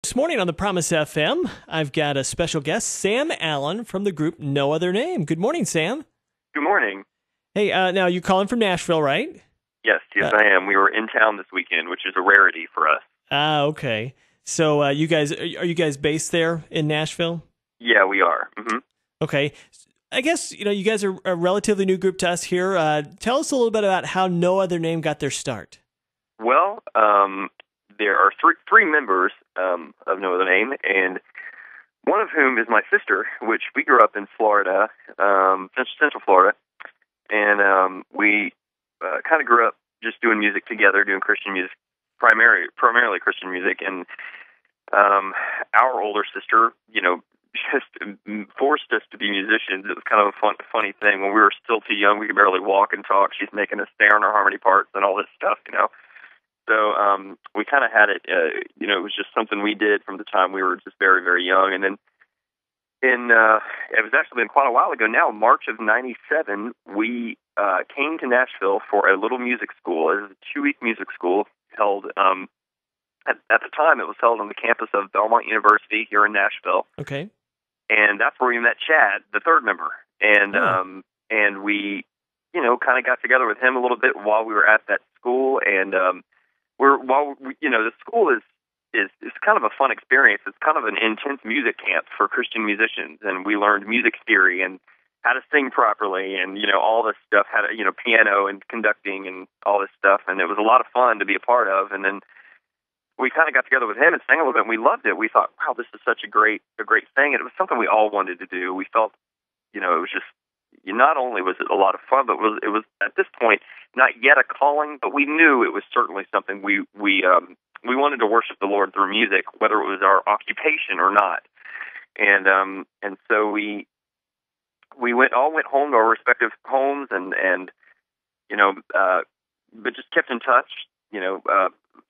This morning on the Promise FM, I've got a special guest, Sam Allen from the group No Other Name. Good morning, Sam. Good morning. Hey, now you calling from Nashville, right? Yes, I am. We were in town this weekend, which is a rarity for us. Okay. So you guys, are you guys based there in Nashville? Yeah, we are. Okay. I guess, you guys are a relatively new group to us here. Tell us a little bit about how No Other Name got their start. Well, there are three members of No Other Name, and one of whom is my sister, which we grew up in Florida, Central Florida, and we kind of grew up just doing music together, doing Christian music, primarily Christian music, and our older sister, just forced us to be musicians. It was kind of a funny thing. When we were still too young, we could barely walk and talk. She's making us stare on our harmony parts and all this stuff. So we kind of had it, it was just something we did from the time we were just very, very young. And then it was actually been quite a while ago now, March of 97, we came to Nashville for a little music school. It was a 2-week music school held, at the time it was held on the campus of Belmont University here in Nashville. Okay. And that's where we met Chad, the third member. And we, kind of got together with him a little bit while we were at that school. And the school is kind of a fun experience. It's kind of an intense music camp for Christian musicians, and we learned music theory and how to sing properly, and all this stuff. How to piano and conducting and all this stuff, and it was a lot of fun to be a part of. And then we kind of got together with him and sang a little bit, and we loved it. We thought, wow, this is such a great thing, and it was something we all wanted to do. We felt, it was just, not only was it a lot of fun, but it was at this point not yet a calling, but we knew it was certainly something we wanted to worship the Lord through music, whether it was our occupation or not. And so we went home to our respective homes, and but just kept in touch,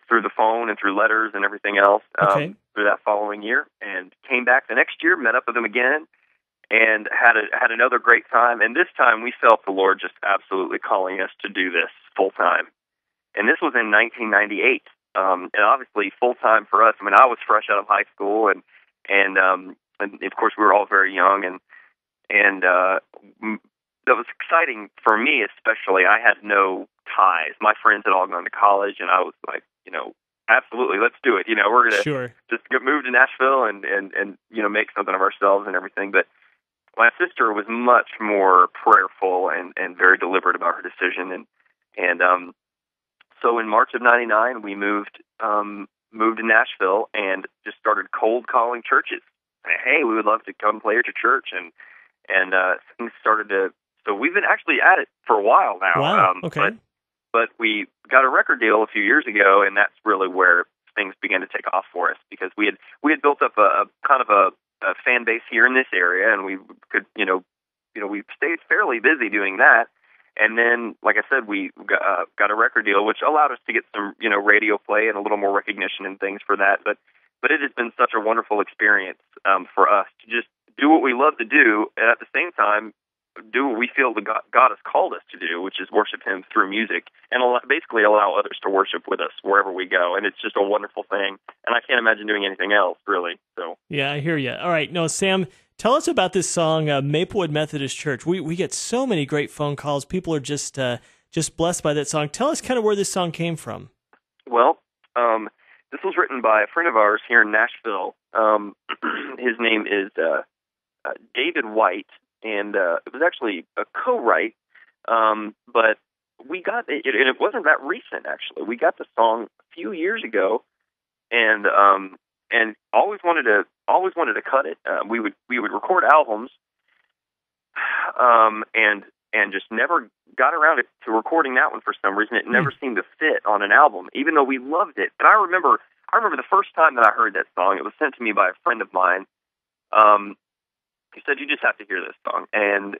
through the phone and through letters and everything else, through that following year, and came back the next year, met up with them again, and had another great time. And this time we felt the Lord just absolutely calling us to do this full time. And this was in 1998. And obviously full time for us. I mean, I was fresh out of high school, and of course we were all very young, and that was exciting for me especially. I had no ties. My friends had all gone to college, and I was like, absolutely, let's do it. We're gonna just move to Nashville and make something of ourselves and everything. But my sister was much more prayerful and very deliberate about her decision, and so in March of '99, we moved to Nashville and just started cold calling churches. Hey, we would love to come play at your church, and things started to. So we've been actually at it for a while now. Wow. Okay. But we got a record deal a few years ago, and that's really where things began to take off for us, because we had built up a kind of a fan base here in this area, and we could we stayed fairly busy doing that. And then, like I said, we got a record deal, which allowed us to get some, radio play and a little more recognition and things for that. But it has been such a wonderful experience for us to just do what we love to do, and at the same time do what we feel God has called us to do, which is worship Him through music, and basically allow others to worship with us wherever we go. And it's just a wonderful thing, and I can't imagine doing anything else, really. So yeah, I hear you. All right, no, Sam, tell us about this song, Maplewood Methodist Church. We get so many great phone calls. People are just blessed by that song. Tell us kind of where this song came from. Well, this was written by a friend of ours here in Nashville. His name is David White, and it was actually a co-write, but we got it, and it wasn't that recent, actually. We got the song a few years ago, and always wanted to cut it. We would record albums, and just never got around to recording that one for some reason. It never seemed to fit on an album, even though we loved it. And I remember the first time that I heard that song. It was sent to me by a friend of mine. He said, "You just have to hear this song," and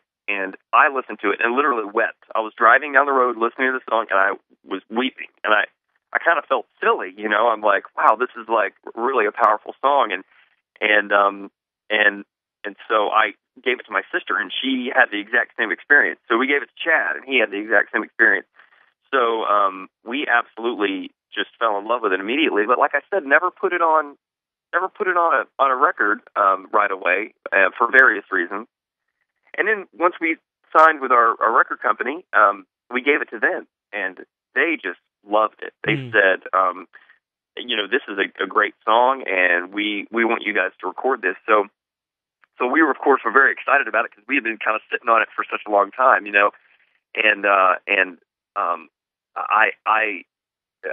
I listened to it and literally wept. I was driving down the road listening to the song, and I was weeping, and I kind of felt silly, I'm like, wow, this is like really a powerful song, and so I gave it to my sister, and she had the exact same experience. So we gave it to Chad, and he had the exact same experience. So we absolutely just fell in love with it immediately. But like I said, never put it on never put it on a record right away for various reasons. And then once we signed with our record company, we gave it to them, and they just loved it. They said, this is a great song, and we want you guys to record this. So we were, of course, very excited about it because we had been kind of sitting on it for such a long time, and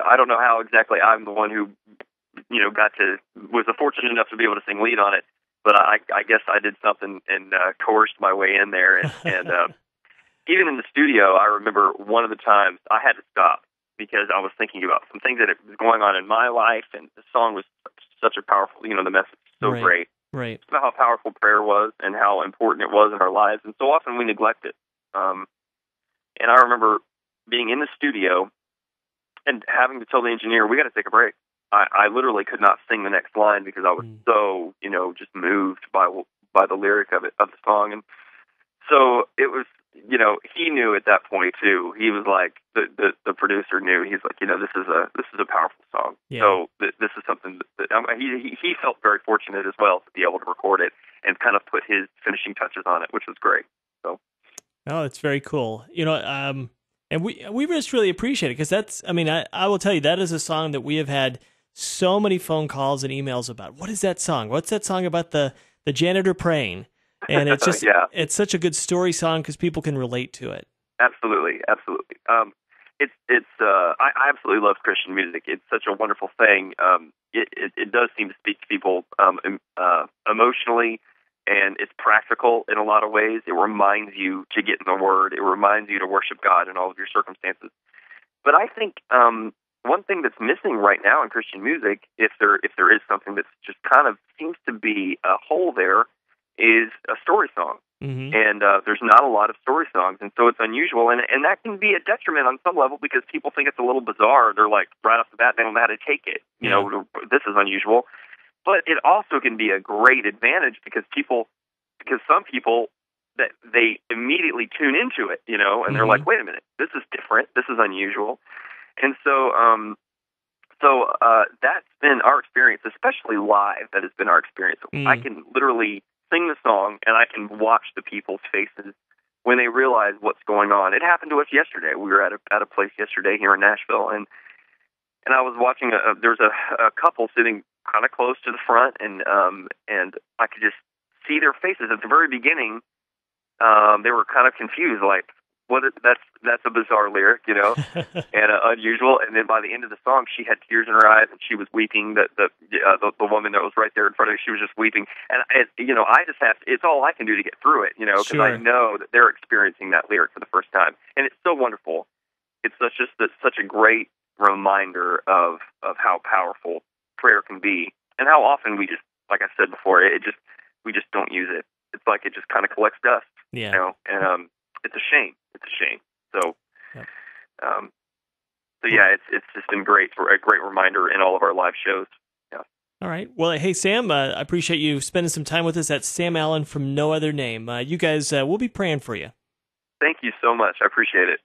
I don't know how exactly I'm the one who, was fortunate enough to be able to sing lead on it, but I guess I did something and coerced my way in there. And even in the studio, I remember one of the times I had to stop because I was thinking about some things that was going on in my life, and the song was such a powerful, the message was so great. Right. It's about how powerful prayer was and how important it was in our lives, and so often we neglect it. And I remember being in the studio and having to tell the engineer, we got to take a break. I literally could not sing the next line because I was so, just moved by the lyric of the song. And so it was, he knew at that point too. He was like, the producer knew. He's like, this is a powerful song. Yeah. So this is something that he felt very fortunate as well to be able to record it and kind of put his finishing touches on it, which was great. So. Oh, it's very cool. And we just really appreciate it because that's, I will tell you, that is a song that we have had so many phone calls and emails about. What is that song? What's that song about the janitor praying? And it's just, it's such a good story song because people can relate to it. Absolutely. Absolutely. I absolutely love Christian music. It's such a wonderful thing. It does seem to speak to people emotionally, and it's practical in a lot of ways. It reminds you to get in the Word. It reminds you to worship God in all of your circumstances. But I think one thing that's missing right now in Christian music, if there is something that's just kind of seems to be a hole there, is a story song. Mm-hmm. And there's not a lot of story songs, and so it's unusual, and that can be a detriment on some level because people think it's a little bizarre. They're like, right off the bat, they don't know how to take it. This is unusual. But it also can be a great advantage because some people that they immediately tune into it, and they're like, wait a minute, this is different, this is unusual. And so that's been our experience, especially live. That has been our experience. I can literally sing the song, and I can watch the people's faces when they realize what's going on. It happened to us yesterday. We were at a place yesterday here in Nashville, and I was watching there's a couple sitting kind of close to the front, and I could just see their faces at the very beginning. They were kind of confused, like, that's a bizarre lyric, and unusual. And then by the end of the song, she had tears in her eyes and she was weeping. The woman that was right there in front of her, she was just weeping. And I just it's all I can do to get through it, because Sure. I know that they're experiencing that lyric for the first time, and it's so wonderful. It's such a great reminder of how powerful prayer can be, and how often we just, like I said before, we just don't use it. It's like it just kind of collects dust, yeah. And it's a shame. It's a shame. So, yep. It's just been great. A great reminder in all of our live shows. Yeah. All right. Well, hey, Sam, I appreciate you spending some time with us. That's Sam Allen from No Other Name. You guys, we'll be praying for you. Thank you so much. I appreciate it.